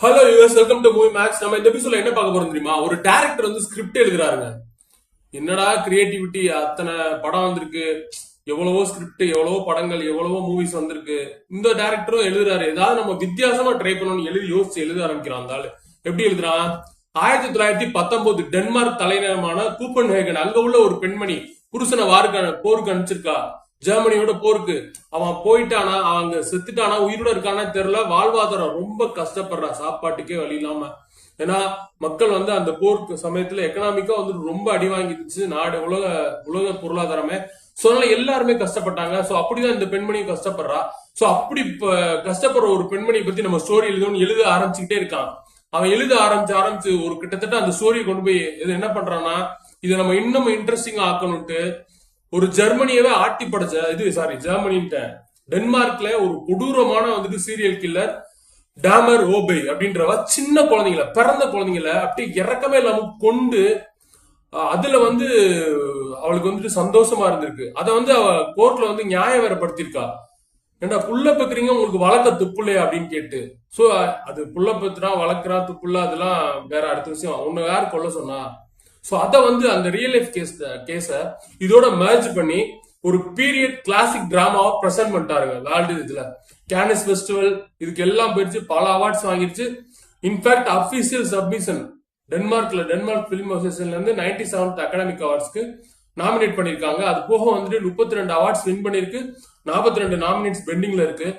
Hello யூஎஸ், welcome to movie max. நம்ம இந்த எபிசோட்ல என்ன பார்க்க போறோம் தெரியுமா? ஒரு டைரக்டர் வந்து ஸ்கிரிப்ட் எழுதுறாருங்க. என்னடா கிரியேட்டிவிட்டி! அத்தனை படம் வந்திருக்கு, எவ்வளவோ ஸ்கிரிப்ட், எவ்வளவோ படங்கள், எவ்வளவோ மூவிஸ் வந்திருக்கு. இந்த டைரக்டரும் எழுதுறாரு. ஏதாவது நம்ம வித்தியாசமா ட்ரை பண்ணணும்னு யோசிச்சு எழுத ஆரம்பிக்கிறான். அந்த ஆளு எப்படி எழுதுறான்? 1919 டென்மார்க் தலைநகரமான கூப்பன்ஹேகன், அங்க உள்ள ஒரு பெண்மணி புருஷனை போருக்கு அனுப்பிச்சிருக்கா. ஜெர்மனியோட போருக்கு அவன் போயிட்டானா, அவன் அங்க செத்துட்டானா, உயிரோட இருக்கானா தெரியல. வாழ்வாதாரம் ரொம்ப கஷ்டப்படுறா, சாப்பாட்டுக்கே வழி இல்லாம. ஏன்னா மக்கள் வந்து அந்த போருக்கு சமயத்துல எக்கனாமிக்கா வந்து ரொம்ப அடி வாங்கிடுச்சு நாடு, உலக பொருளாதாரமே. சோ அதனால எல்லாருமே கஷ்டப்பட்டாங்க. சோ அப்படிதான் இந்த பெண்மணியும் கஷ்டப்படுறா. சோ அப்படி கஷ்டப்படுற ஒரு பெண்மணியை பத்தி நம்ம ஸ்டோரி எழுத ஆரம்பிச்சுக்கிட்டே இருக்கான். அவன் எழுத ஆரம்பிச்சு ஒரு கிட்டத்தட்ட அந்த ஸ்டோரியை கொண்டு போய் என்ன பண்றான்னா, இதை நம்ம இன்னும் இன்ட்ரெஸ்டிங்கா ஆக்கணும்ட்டு ஒரு ஜெர்மனியவே ஆட்டி படைச்ச ஜெர்மனின்ட்ட டென்மார்க்ல ஒரு கொடூரமான வந்துட்டு சீரியல் கில்லர் டாமர் ஓபை அப்படின்றவ சின்ன குழந்தைங்களை, பிறந்த குழந்தைங்களை அப்படி இறக்கமே இல்லாம கொண்டு அதுல வந்து அவளுக்கு வந்துட்டு சந்தோஷமா இருந்திருக்கு. அதை வந்து அவ கோர்ட்ல வந்து நியாயம் வேறப்படுத்திருக்கா. ஏண்டா புள்ள பெக்குறீங்க, உங்களுக்கு வளர்க்க துப்புலையா அப்படின்னு கேட்டு. சோ அது புள்ள பெத்துறா, வளர்க்குறா, துப்புல, அதெல்லாம் வேற அடுத்த விஷயம். உன்னை யார் கொல்ல சொன்னா? சோ அத வந்து அந்த ரியல் லைஃப் கேஸ இதோட மர்ஜ் பண்ணி ஒரு பீரியட் கிளாசிக் டிராமாவை பிரசன்ட் பண்ணிட்டாருங்க. வேர்ல்டு இதுல கேனஸ் ஃபெஸ்டிவல் இதுக்கு எல்லாம் போயிடுச்சு, பல அவார்ட்ஸ் வாங்கிருச்சு. In fact official submission Denmark film அசோசியேஷன்ல இருந்து 97th அகாடமிக் அவார்ட்ஸ்க்கு நாமினேட் பண்ணிருக்காங்க. அது போக வந்துட்டு 32 அவார்ட்ஸ் வின் பண்ணிருக்கு, 42 நாமினேட்ஸ் பெண்டிங்ல இருக்கு,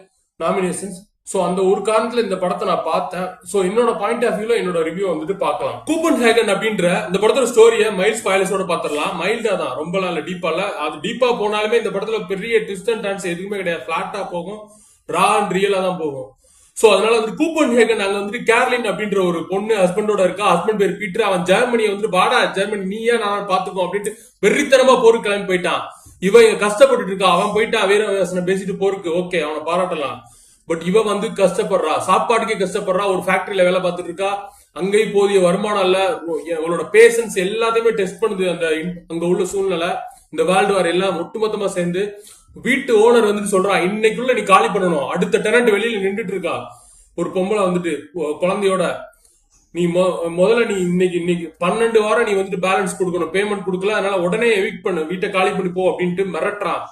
நாமினேஷன்ஸ். சோ அந்த ஒரு காரணத்துல இந்த படத்தை நான் பார்த்தேன். சோ என்னோட பாயிண்ட் ஆஃப் வியூல என்னோட ரிவ்யூ வந்துட்டு பார்க்கலாம். கூப்பன்ஹேகன் அப்படின்ற இந்த படத்தோட ஸ்டோரியை மைல்ஸ் பாயிலஸோட பாத்திரலாம். மைல்டா தான், ரொம்ப நாள் டீப்பா இல்ல. அது டீப்பா போனாலுமே இந்த படத்துல பெரிய ட்விஸ்ட் அண்ட் டர்ன்ஸ் எதுவுமே கிடையாது. பிளாட்டா போகும், ரா அண்ட் ரியலா தான் போகும். சோ அதனால வந்து கூப்பன்ஹேகன் அங்க வந்துட்டு கேர்லின் அப்படின்ற ஒரு பொண்ணு ஹஸ்பண்டோட இருக்கா. ஹஸ்பண்ட் பேர் பீட்டர். அவன் ஜெர்மனியை வந்து பாடா ஜெர்மனி நீயா நான் பாத்துக்கோ அப்படின்ட்டு வெறித்தனமா போருக்கு கிளம்பி போயிட்டான். இவன் கஷ்டப்பட்டு இருக்கா, அவன் போயிட்டான் வீர பேசிட்டு போருக்கு. ஓகே, அவனை பாராட்டலாம். பட் இவ வந்து கஷ்டப்படுறா, சாப்பாட்டுக்கே கஷ்டப்படுறா. ஒரு ஃபேக்டரியில வேலை பார்த்துட்டு இருக்கா, அங்கேயும் போதிய வருமானம் இல்ல. அவளோட பேஷன்ஸ் எல்லாத்தையுமே டெஸ்ட் பண்ணுது அந்த அங்க உள்ள சூழ்நிலை. இந்த வேர்ல்டு வார் எல்லாம் ஒட்டுமொத்தமா சேர்ந்து வீட்டு ஓனர் வந்துட்டு சொல்றான், இன்னைக்குள்ள நீ காலி பண்ணணும். அடுத்த டெனண்ட் வெளியில நின்றுட்டு இருக்கா ஒரு பொம்பளை வந்துட்டு குழந்தையோட. நீ முதல்ல நீ இன்னைக்கு 12 வாரம் நீ வந்துட்டு பேலன்ஸ் கொடுக்கணும், பேமெண்ட் கொடுக்கல, அதனால உடனே எவிக்ட் பண்ணு, வீட்டை காலி பண்ணி போ அப்படின்ட்டு மிரட்டுறான்.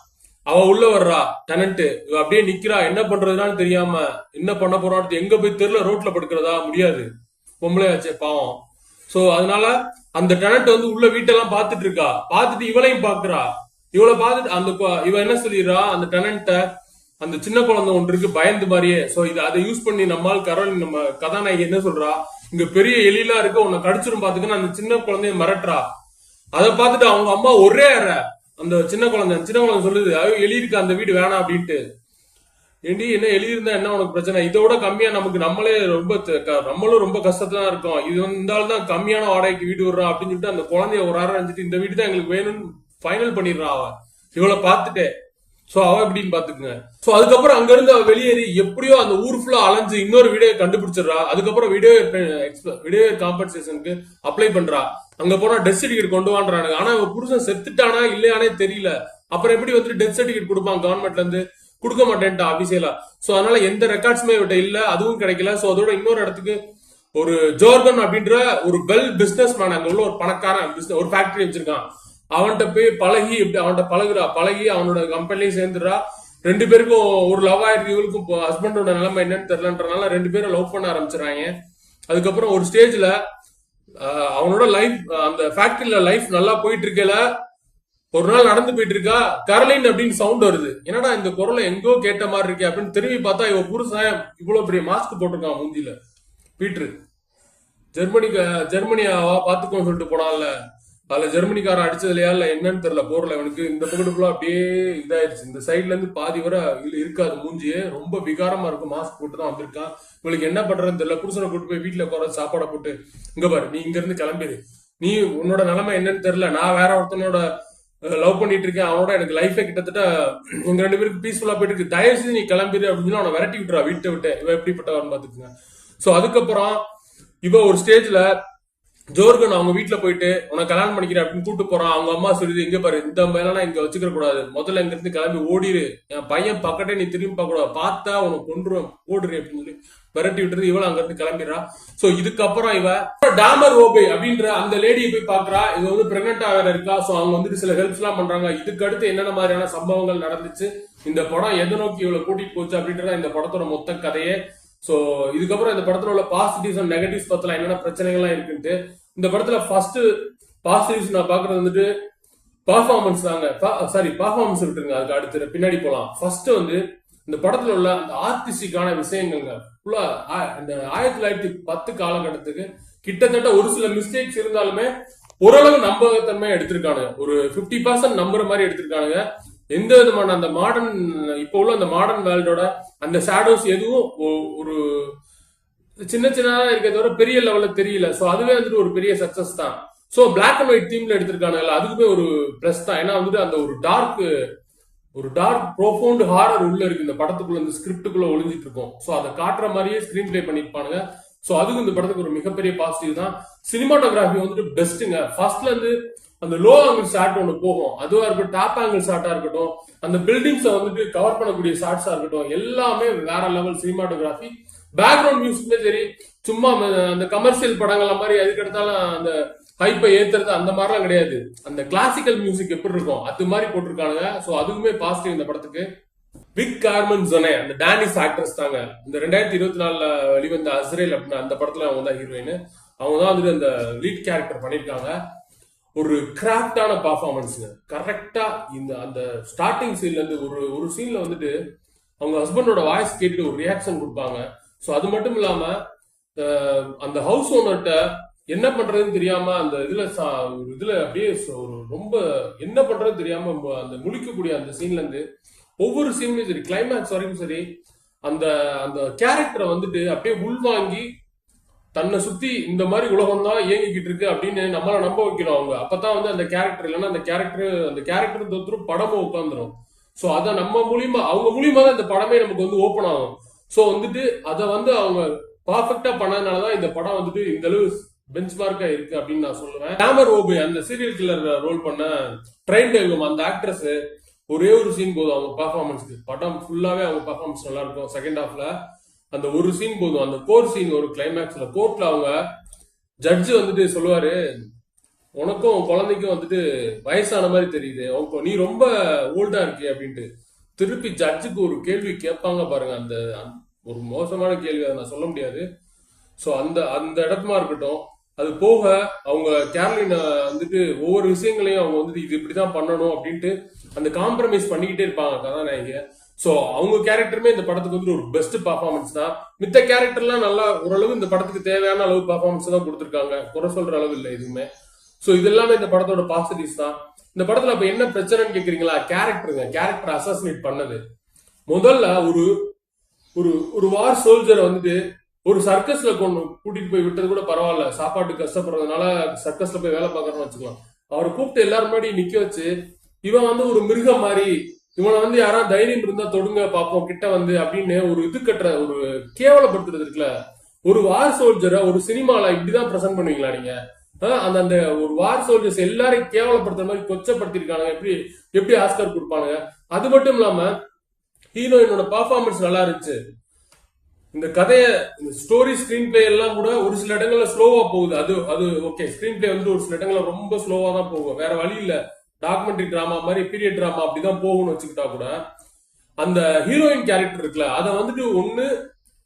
அவ உள்ள வர்றா, டெனன்ட் அப்படியே நிக்கிறா. என்ன பண்றதுன்னு தெரியாம என்ன பண்ண போறான்னு எங்க போய் தெருல ரோட்ல படுக்கிறதா முடியாது, பொம்பளையாச்சே பாவம். சோ அதனால அந்த டெனன்ட் வந்து உள்ள வீட்டெல்லாம் பாத்துட்டு இருக்கா. பாத்துட்டு இவளையும் பாக்குறா. இவளை பார்த்துட்டு இவ என்ன சொல்லிடுறா, அந்த டெனன்ட்ட அந்த சின்ன குழந்தை ஒன்று இருக்கு பயந்து மாதிரியே. சோ அதை யூஸ் பண்ணி நம்மால் கரோலின் நம்ம கதாநாயகி என்ன சொல்றா, இங்க பெரிய எலிலாம் இருக்கு, உன்னை கடிச்சிரும் பாத்துக்கன்னு அந்த சின்ன குழந்தைய மிரட்டுறா. அதை பார்த்துட்டு அவங்க அம்மா ஒரே அந்த சின்ன குழந்தை சொல்லுது, எலி இருக்கு அந்த வீடு வேணாம் அப்படின்ட்டு. ஏண்டி என்ன எழுதியிருந்தா என்ன உனக்கு பிரச்சனை? இதோட கம்மியா நம்மளும் ரொம்ப கஷ்டத்துல தான் இருக்கோம். இது வந்து இந்த ஆள் தான் கம்மியான வாடகைக்கு வீடு விடுறான் அப்படின்னு சொல்லிட்டு அந்த குழந்தைய ஒரு ஆறு அஞ்சிட்டு இந்த வீடு தான் எங்களுக்கு வேணும்னு ஃபைனல் பண்ணிடுறான் அவன் இவளை பார்த்துட்டே. சோ அவ எப்படின்னு பாத்துக்குங்க. சோ அதுக்கப்புறம் அங்க இருந்து அவ வெளியேறி எப்படியோ அந்த ஊர் ஃபுல்லா அலைஞ்சு இன்னொரு வீடியோ கண்டுபிடிச்சிடறா. அதுக்கப்புறம் வீடியோ காம்பன்சேஷனுக்கு அப்ளை பண்றா. அங்க போனா டெத் சர்டிபிகேட் கொண்டு வான்றானுங்க. ஆனா அவ புருஷன் செத்துட்டானா இல்லையானே தெரியல. அப்புறம் எப்படி வந்துட்டு டெத் சர்டிபிகேட் கொடுப்பான் கவர்மெண்ட்ல இருந்து? கொடுக்க மாட்டேன்ட்டா ஆபீசியலா. சோ அதனால எந்த ரெக்கார்ட்ஸுமே இவட்ட இல்ல, அதுவும் கிடைக்கல. சோ அதோட இன்னொரு இடத்துக்கு ஒரு ஜோர்கன் அப்படின்ற ஒரு பிசினஸ் மேன், அங்க உள்ள ஒரு பணக்காரன் ஒரு ஃபேக்டரி வச்சிருக்கான். அவன்கிட்ட போய் பழகி அவனோட கம்பெனிலையும் சேர்ந்துடுறா. 2 பேருக்கும் ஒரு லவ் ஆயிருக்கு. இவளுக்கும் ஹஸ்பண்டோட நிலைமை என்னன்னு தெரியலன்றனால 2 பேரும் லவ் பண்ண ஆரம்பிச்சிடறாங்க. அதுக்கப்புறம் ஒரு ஸ்டேஜ்ல அவனோட லைஃப் அந்த ஃபேக்டரியில லைஃப் நல்லா போயிட்டு இருக்கல. ஒரு நாள் நடந்து போயிட்டு இருக்கா, கரலின் அப்படின்னு சவுண்ட் வருது. என்னடா இந்த குரலை எங்கோ கேட்ட மாதிரி இருக்கே அப்படின்னு திரும்பி பார்த்தா இவ புருஷன் இவ்வளவு பெரிய மாஸ்க் போட்டிருக்கான் மூஞ்சில. பீட்ரு ஜெர்மனியாவா பாத்துக்கோன்னு சொல்லிட்டு போனான்ல, அதுல ஜெர்மனிக்காரன் அடிச்சதுலையா இல்ல என்னன்னு தெரியல போர்ல இவனுக்கு இந்த பக்கத்துக்குள்ள அப்படியே இதாயிருச்சு. இந்த சைட்ல இருந்து பாதி வர இருக்காது மூஞ்சியே, ரொம்ப விகாரமா இருக்கும். மாஸ்க் போட்டு தான் வந்திருக்கான். இவளுக்கு என்ன பண்றதுன்னு தெரியல. புருஷனை கூட்டு போய் வீட்டுல குறை சாப்பாடை போட்டு, இங்க பாரு நீ இங்க இருந்து கிளம்பிடு, நீ உன்னோட நிலைமை என்னன்னு தெரியல, நான் வேற ஒருத்தனோட லவ் பண்ணிட்டு இருக்கேன், அவனோட எனக்கு லைஃபே கிட்டத்தட்ட எங்க 2 பேருக்கு பீஸ்ஃபுல்லா போயிட்டு இருக்கு, தயவு செஞ்சு நீ கிளம்பிடு அப்படின்னு சொல்லி அவனை விரட்டி விட்டுறா வீட்டை விட்டு. இவ எப்படிப்பட்டவன் பாத்துக்குங்க. சோ அதுக்கப்புறம் இவ ஒரு ஸ்டேஜ்ல ஜோர்கன் அவங்க வீட்டுல போயிட்டு உனக்கு கல்யாணம் பண்ணிக்கிறேன் அப்படின்னு கூட்டு போறான். அவங்க அம்மா சொல்லுது, இங்க பாரு இந்த மேலாம் இங்க வச்சுக்க கூடாது, முதல்ல இங்க இருந்து கிளம்பி ஓடிரு, என் பையன் பக்கத்தே நீ திரும்பி பார்க்க கூடாது, பார்த்தா உனக்கு கொண்டுருவேன் ஓடுறேன் அப்படின்னு சொல்லி விரட்டி விட்டுறது, இவள அங்க இருந்து கிளம்பிடுறா. சோ இதுக்கப்புறம் இவ டாமர் ஓபே அப்படின்ற அந்த லேடியை போய் பாக்குறா. இது வந்து பிரெக்னெண்டா வேற இருக்கா. சோ அவங்க வந்துட்டு சில ஹெல்ப்ஸ் எல்லாம் பண்றாங்க. இதுக்கு அடுத்து என்னென்ன மாதிரியான சம்பவங்கள் நடந்துச்சு, இந்த படம் எதை நோக்கி இவ்வளவு கூட்டிட்டு போச்சு அப்படின்றத இந்த படத்தோட மொத்த கதையே. சோ இதுக்கப்புறம் இந்த படத்துல உள்ள பாசிட்டிவ்ஸ் அண்ட் நெகட்டிவ்ஸ் பத்தலாம் என்னென்ன பிரச்சனைகள்லாம் இருக்குன்ட்டு. இந்த படத்துல ஃபர்ஸ்ட் பாசிட்டிவ்ஸ் நான் பாக்குறது வந்துட்டு பர்ஃபார்மன்ஸ் தாங்க. சாரி, பர்ஃபார்மன்ஸ் விட்டுருங்க, அதுக்கு அடுத்து பின்னாடி போலாம். ஃபர்ஸ்ட் வந்து இந்த படத்துல உள்ள அந்த ஆர்டிஸ்டிக்கான விஷயங்கள்ங்க ஃபுல்லா இந்த 1910 காலகட்டத்துக்கு கிட்டத்தட்ட ஒரு சில மிஸ்டேக்ஸ் இருந்தாலுமே ஓரளவு நம்பகத்தன்மை எடுத்திருக்கானுங்க. ஒரு 50% நம்புற மாதிரி எடுத்திருக்கானுங்க. எந்த விதமான அந்த மாடர்ன், இப்போ உள்ள அந்த மாடர்ன் வேர்ல்டோட அந்த ஷேடோஸ் எதுவும் ஒரு சின்ன சின்னதா இருக்கிறத விட பெரிய லெவல்ல தெரியல. சோ அதுவே வந்துட்டு ஒரு பெரிய சக்சஸ் தான். சோ பிளாக் அண்ட் ஒயிட் தீம்ல எடுத்திருக்கானுங்கல்ல, அதுக்குமே ஒரு பிளஸ் தான். ஏன்னா வந்துட்டு அந்த ஒரு டார்க் ப்ரோஃபவுண்ட் ஹாரர் உள்ள இருக்கு இந்த படத்துக்குள்ள, இந்த ஸ்கிரிப்டுக்குள்ள ஒளிஞ்சிட்டு இருக்கும். சோ அதை காட்டுற மாதிரியே ஸ்கிரீன் பிளே பண்ணிருப்பானுங்க. சோ அதுக்கு இந்த படத்துக்கு ஒரு மிகப்பெரிய பாசிட்டிவ் தான். சினிமாட்டோகிராஃபி வந்துட்டு பெஸ்ட்டுங்க. ஃபர்ஸ்ட்ல இருந்து அந்த லோ ஆங்கிள் ஷாட் ஒன்று போகும், அதுவா இருக்கட்டும், டாப் ஆங்கிள் ஷாட்டா இருக்கட்டும், அந்த பில்டிங்ஸை வந்துட்டு கவர் பண்ணக்கூடிய ஷாட்ஸா இருக்கட்டும், எல்லாமே வேற லெவல் சினிமாட்டோகிராஃபி. பேக்ரவுண்ட் மியூசிக்குமே சரி, சும்மா அந்த கமர்ஷியல் படங்கள் மாதிரி எதுக்கு எடுத்தாலும் அந்த ஹைப்பை ஏத்துறது அந்த மாதிரிலாம் கிடையாது. அந்த கிளாசிக்கல் மியூசிக் எப்படி இருக்கும் அது மாதிரி போட்டிருக்கானுங்க. சோ அதுக்குமே பாசிட்டிவ் இந்த படத்துக்கு. விக் கார்மன் ஜொனே அந்த டானிஸ் ஆக்ட்ரஸ் தாங்க. இந்த 2024 வெளிவந்த அஸ்ரேல் அப்படின்னு அந்த படத்துல அவங்க தான் ஹீரோயின். அவங்க தான் வந்துட்டு அந்த லீட் கேரக்டர் பண்ணிருக்காங்க. ஒரு கிராஃப்டான பர்ஃபார்மன்ஸுங்க. கரெக்டா இந்த அந்த ஸ்டார்டிங் சீன்ல இருந்து ஒரு சீன்ல வந்துட்டு அவங்க ஹஸ்பண்டோட வாய்ஸ் கேட்டு ஒரு ரியாக்ஷன் கொடுப்பாங்க. சோ அது மட்டும் இல்லாம அந்த ஹவுஸ் ஓனர்கிட்ட என்ன பண்றதுன்னு தெரியாம அந்த இதுல அப்படியே ஒரு ரொம்ப என்ன பண்றதுன்னு தெரியாம அந்த முழிக்கக்கூடிய அந்த சீன்ல இருந்து ஒவ்வொரு சீன்லயும் சரி, கிளைமேக்ஸ் வரைக்கும் சரி, அந்த அந்த கேரக்டரை வந்துட்டு அப்படியே உள்வாங்கி தன்னை சுத்தி இந்த மாதிரி உலகம் தான் இயங்கிக்கிட்டு இருக்கு அப்படின்னு நம்மள நம்ப வைக்கணும் அவங்க. அப்பதான் வந்து அந்த கேரக்டர் இல்லைன்னா அந்த கேரக்டர் தோத்துரும் படமும் உட்காந்துரும். சோ அதை நம்ம மூலியமா அவங்க மூலியமா தான் இந்த படமே நமக்கு வந்து ஓப்பன் ஆகும். சோ வந்துட்டு அதை வந்து அவங்க பர்ஃபெக்டா பண்ணதுனாலதான் இந்த படம் வந்துட்டு இந்த அளவு பெஞ்ச்மார்க்கா இருக்கு அப்படின்னு நான் சொல்லுவேன். டாமர் ஓபே அந்த சீரியல் கில்லர் ரோல் பண்ண ட்ரெயின் டெல்கம் அந்த ஆக்ட்ரஸ் ஒரே ஒரு சீன் போதும் அவங்க பர்ஃபார்மன்ஸ்க்கு. படம் ஃபுல்லாவே அவங்க பர்ஃபார்மன்ஸ் நல்லா இருக்கும். செகண்ட் ஹாஃப்ல அந்த ஒரு சீன் போதும். அந்த கோர் சீன் ஒரு கிளைமேக்ஸ்ல கோர்ட்ல அவங்க ஜட்ஜு வந்துட்டு சொல்லுவாரு, உனக்கும் குழந்தைக்கும் வந்துட்டு வயசான மாதிரி தெரியுது, நீ ரொம்ப ஓல்டா இருக்கு அப்படின்ட்டு. திருப்பி ஜட்ஜுக்கு ஒரு கேள்வி கேட்பாங்க பாருங்க, அந்த ஒரு மோசமான கேள்வி, அதை நான் சொல்ல முடியாது. சோ அந்த அந்த இடத்துமா இருக்கட்டும். அது போக அவங்க கேரளின வந்துட்டு ஒவ்வொரு விஷயங்களையும் அவங்க வந்துட்டு இது இப்படிதான் பண்ணணும் அப்படின்ட்டு அந்த காம்ப்ரமைஸ் பண்ணிக்கிட்டே இருப்பாங்க கதாநாயகிய. சோ அவங்க கேரக்டருமே இந்த படத்துக்கு வந்து ஒரு பெஸ்ட் பர்ஃபார்மன்ஸ் தான். மித்த கேரக்டர்லாம் நல்லா ஓரளவு இந்த படத்துக்கு தேவையான அளவு பர்ஃபார்மன்ஸ் தான் கொடுத்துருக்காங்க, குறை சொல்ற அளவு இல்லை எதுவுமே. சோ இது எல்லாமே இந்த படத்தோட பாசிட்டிவ்ஸ் தான். இந்த படத்துல அப்ப என்ன பிரச்சனைன்னு கேக்குறீங்களா? கேரக்டர் அசாசினேட் பண்ணது. முதல்ல ஒரு வார் சோல்ஜரை வந்துட்டு ஒரு சர்க்கஸ்ல கூட்டிட்டு போய் விட்டது கூட பரவாயில்ல, சாப்பாட்டு கஷ்டப்படுறதுனால சர்க்கஸ்ல போய் வேலை பார்க்கறோம்னு வச்சுக்கலாம். அவரை கூப்பிட்டு எல்லாரும் முன்னாடி நிக்க வச்சு இவன் வந்து ஒரு மிருகம் மாதிரி, இவனை வந்து யாராவது தைரியம் இருந்தா தொடுங்க பாப்போம் கிட்ட வந்து அப்படின்னு ஒரு இது கட்டுற ஒரு கேவலப்படுத்துறது இருக்குல்ல. ஒரு வார் சோல்ஜரை ஒரு சினிமால இப்படிதான் பிரசன்ட் பண்ணுவீங்களா நீங்க? அந்த அந்த ஒரு வார் சோல்ஜர்ஸ் எல்லாரையும் கேவலப்படுத்துற மாதிரி கொச்சப்படுத்திருக்காங்க. எப்படி ஆஸ்கர் கொடுப்பானுங்க? அது மட்டும் இல்லாம ஹீரோயினோட பர்ஃபார்மன்ஸ் நல்லா இருந்துச்சு. இந்த கதைய இந்த ஸ்டோரி ஸ்கிரீன் பிளே எல்லாம் கூட ஒரு சில இடங்கள்ல ஸ்லோவா போகுது. அது ஓகே, ஸ்கிரீன் பிளே வந்து ஒரு சில இடங்கள்ல ரொம்ப ஸ்லோவா தான் போகும், வேற வழி இல்ல. டாக்குமெண்ட்ரி டிராமா மாதிரி பீரியட் டிராமா அப்படிதான் போகும்னு வச்சுக்கிட்டா கூட அந்த ஹீரோயின் கேரக்டர் இருக்குல்ல, அதை வந்துட்டு ஒண்ணு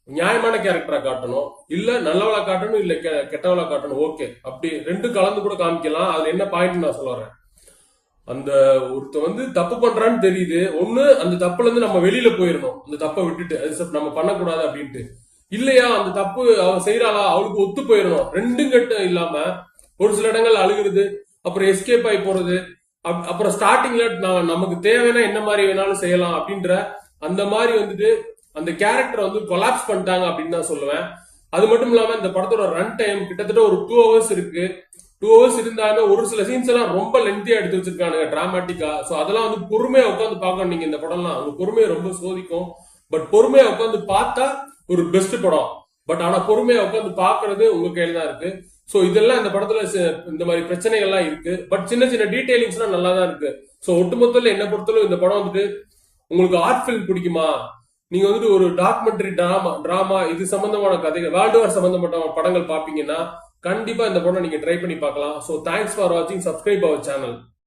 நியாயமான கேரக்டரா காட்டணும், இல்ல நல்லவளா காட்டணும், இல்ல கெட்டவளா காட்டணும். ஓகே, அப்படி ரெண்டு கலந்து கூட காமிக்கலாம். அதுல என்ன பாயிண்ட் நான் சொல்ல வரேன், அந்த ஒருத்த வந்து தப்பு பண்றான்னு தெரியுது, ஒண்ணு அந்த தப்புல இருந்து நம்ம வெளியில போயிடணும், அந்த தப்பை விட்டுட்டு அது நம்ம பண்ணக்கூடாது அப்படின்ட்டு. இல்லையா அந்த தப்பு அவ செய்யறாளா, அவளுக்கு ஒத்து போயிடணும். ரெண்டும் கட்ட இல்லாம ஒரு சில இடங்கள் அழுகுறது, அப்புறம் எஸ்கேப் ஆகி போறது, அப்புறம் ஸ்டார்டிங்ல நமக்கு தேவைன்னா என்ன மாதிரி வேணாலும் செய்யலாம் அப்படின்ற அந்த மாதிரி வந்துட்டு அந்த கேரக்டரை வந்து கொலாப்ஸ் பண்ணிட்டாங்க அப்படின்னு தான் சொல்லுவேன். அது மட்டும் இல்லாம இந்த படத்தோட ரன் டைம் கிட்டத்தட்ட ஒரு 2 hours இருக்கு. 2 hours இருந்தாலும் ஒரு சில சீன்ஸ் எல்லாம் ரொம்ப லென்த்தியா எடுத்து வச்சிருக்கானுங்க, டிராமாட்டிக்கா. சோ அதெல்லாம் வந்து பொறுமையா உட்காந்து பார்க்கணும் நீங்க. இந்த படம்லாம் அவங்க பொறுமையை ரொம்ப சோதிக்கும். பட் பொறுமையா உட்காந்து பார்த்தா ஒரு பெஸ்ட் படம். பட் ஆனா பொறுமையா உட்காந்து பாக்குறது உங்க கையில தான் இருக்கு. சோ இதெல்லாம் இந்த படத்துல இந்த மாதிரி பிரச்சனைகள்லாம் இருக்கு. பட் சின்ன சின்ன டீடைலிங்ஸ் எல்லாம் நல்லா தான் இருக்கு. சோ ஒட்டுமொத்தத்துல என்ன பொறுத்தளவு இந்த படம் வந்துட்டு உங்களுக்கு ஆர்ட் பிலிம் பிடிக்குமா, நீங்க வந்துட்டு ஒரு டாக்குமெண்ட்ரி டிராமா இது சம்பந்தமான கதைகள், வேர்ல்டு வார் சம்பந்தப்பட்ட படங்கள் பாப்பீங்கன்னா கண்டிப்பா இந்த படம் நீங்க ட்ரை பண்ணி பார்க்கலாம். ஸோ தேங்க்ஸ் ஃபார் வாட்சிங். Subscribe our channel.